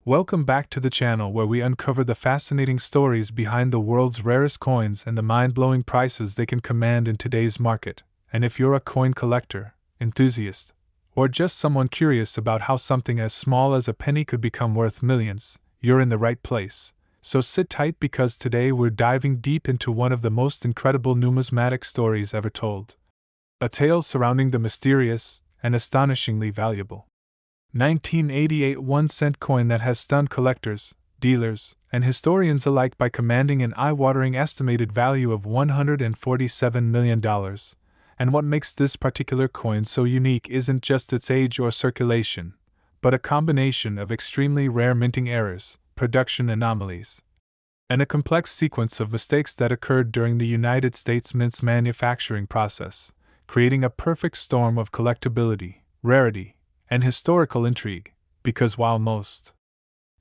Welcome back to the channel where we uncover the fascinating stories behind the world's rarest coins and the mind-blowing prices they can command in today's market. And if you're a coin collector, enthusiast, or just someone curious about how something as small as a penny could become worth millions, you're in the right place. So sit tight because today we're diving deep into one of the most incredible numismatic stories ever told. A tale surrounding the mysterious and astonishingly valuable 1988 1-cent coin that has stunned collectors, dealers, and historians alike by commanding an eye-watering estimated value of $147 million. And what makes this particular coin so unique isn't just its age or circulation, but a combination of extremely rare minting errors, production anomalies, and a complex sequence of mistakes that occurred during the United States Mint's manufacturing process, creating a perfect storm of collectability, rarity, and historical intrigue. Because while most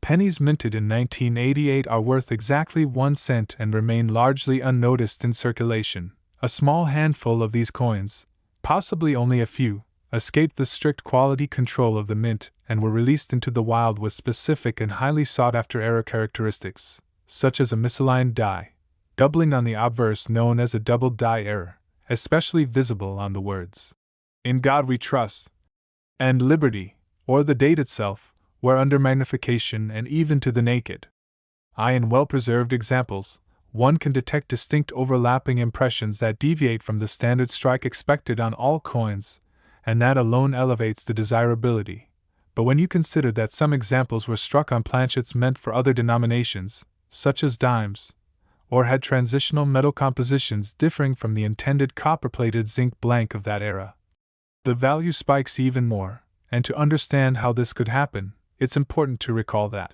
pennies minted in 1988 are worth exactly 1 cent and remain largely unnoticed in circulation, a small handful of these coins, possibly only a few, escaped the strict quality control of the mint and were released into the wild with specific and highly sought-after error characteristics, such as a misaligned die, doubling on the obverse known as a double die error, especially visible on the words, "In God We Trust," and "Liberty," or the date itself, where under magnification and even to the naked eye in well-preserved examples, one can detect distinct overlapping impressions that deviate from the standard strike expected on all coins, and that alone elevates the desirability. But when you consider that some examples were struck on planchets meant for other denominations, such as dimes, or had transitional metal compositions differing from the intended copper-plated zinc blank of that era, the value spikes even more. And to understand how this could happen, it's important to recall that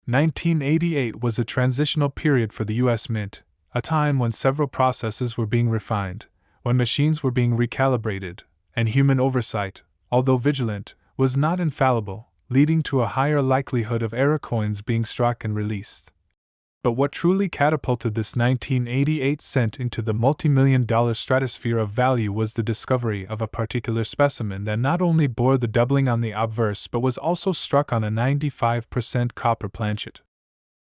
1988 was a transitional period for the U.S. Mint, a time when several processes were being refined, when machines were being recalibrated, and human oversight, although vigilant, was not infallible, leading to a higher likelihood of error coins being struck and released. But what truly catapulted this 1988 cent into the multimillion-dollar stratosphere of value was the discovery of a particular specimen that not only bore the doubling on the obverse but was also struck on a 95% copper planchet,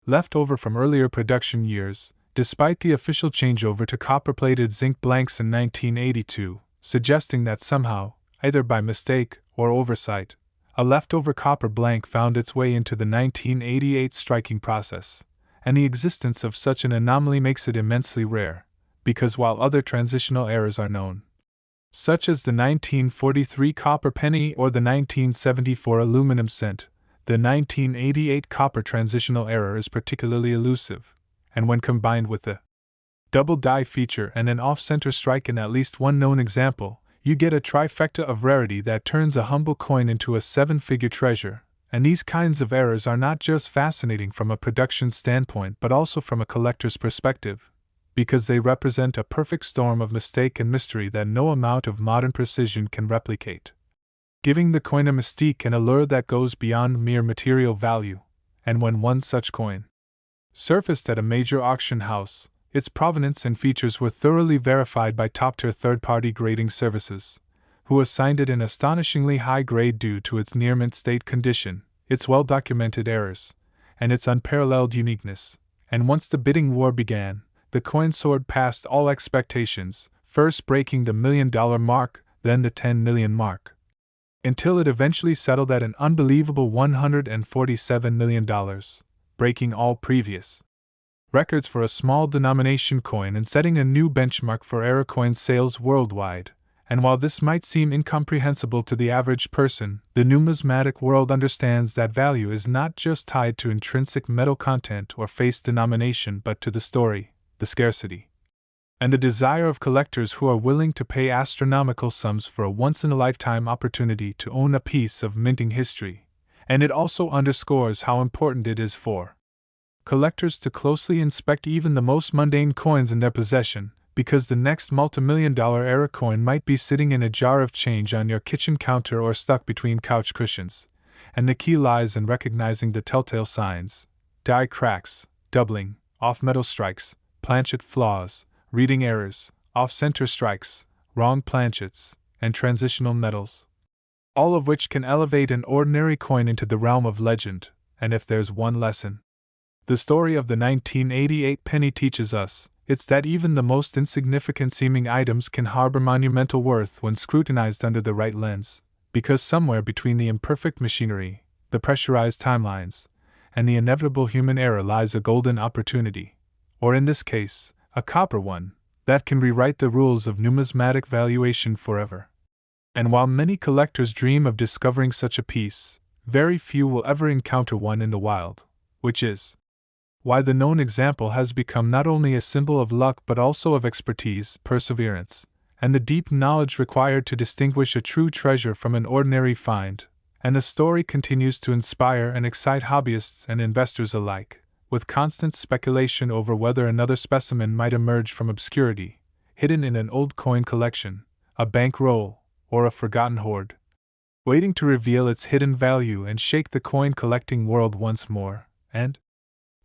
left over from earlier production years, despite the official changeover to copper-plated zinc blanks in 1982, suggesting that somehow, either by mistake or oversight, a leftover copper blank found its way into the 1988 striking process. And the existence of such an anomaly makes it immensely rare, because while other transitional errors are known, such as the 1943 copper penny or the 1974 aluminum cent, the 1988 copper transitional error is particularly elusive, and when combined with the double die feature and an off-center strike in at least one known example, you get a trifecta of rarity that turns a humble coin into a seven-figure treasure. And these kinds of errors are not just fascinating from a production standpoint but also from a collector's perspective, because they represent a perfect storm of mistake and mystery that no amount of modern precision can replicate, giving the coin a mystique and allure that goes beyond mere material value. And when one such coin surfaced at a major auction house, its provenance and features were thoroughly verified by top-tier third-party grading services, who assigned it an astonishingly high grade due to its near-mint state condition, its well-documented errors, and its unparalleled uniqueness. And once the bidding war began, the coin soared past all expectations, first breaking the $1 million mark, then the $10 million mark, until it eventually settled at an unbelievable $147 million, breaking all previous records for a small denomination coin and setting a new benchmark for error coin sales worldwide. And while this might seem incomprehensible to the average person, the numismatic world understands that value is not just tied to intrinsic metal content or face denomination but to the story, the scarcity, and the desire of collectors who are willing to pay astronomical sums for a once-in-a-lifetime opportunity to own a piece of minting history. And it also underscores how important it is for collectors to closely inspect even the most mundane coins in their possession, because the next multimillion-dollar error coin might be sitting in a jar of change on your kitchen counter or stuck between couch cushions, and the key lies in recognizing the telltale signs: die cracks, doubling, off-metal strikes, planchet flaws, reading errors, off-center strikes, wrong planchets, and transitional metals, all of which can elevate an ordinary coin into the realm of legend. And if there's one lesson the story of the 1988 penny teaches us, it's that even the most insignificant seeming items can harbor monumental worth when scrutinized under the right lens, because somewhere between the imperfect machinery, the pressurized timelines, and the inevitable human error lies a golden opportunity, or in this case, a copper one, that can rewrite the rules of numismatic valuation forever. And while many collectors dream of discovering such a piece, very few will ever encounter one in the wild, which is why the known example has become not only a symbol of luck but also of expertise, perseverance, and the deep knowledge required to distinguish a true treasure from an ordinary find. And the story continues to inspire and excite hobbyists and investors alike, with constant speculation over whether another specimen might emerge from obscurity, hidden in an old coin collection, a bank roll, or a forgotten hoard, waiting to reveal its hidden value and shake the coin collecting world once more. And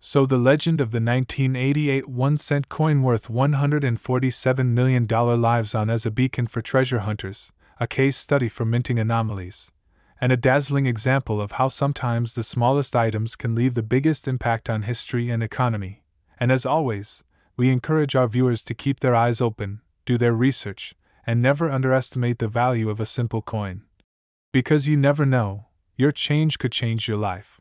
so the legend of the 1988 1-cent coin worth $147 million lives on as a beacon for treasure hunters, a case study for minting anomalies, and a dazzling example of how sometimes the smallest items can leave the biggest impact on history and economy. And as always, we encourage our viewers to keep their eyes open, do their research, and never underestimate the value of a simple coin. Because you never know, your change could change your life.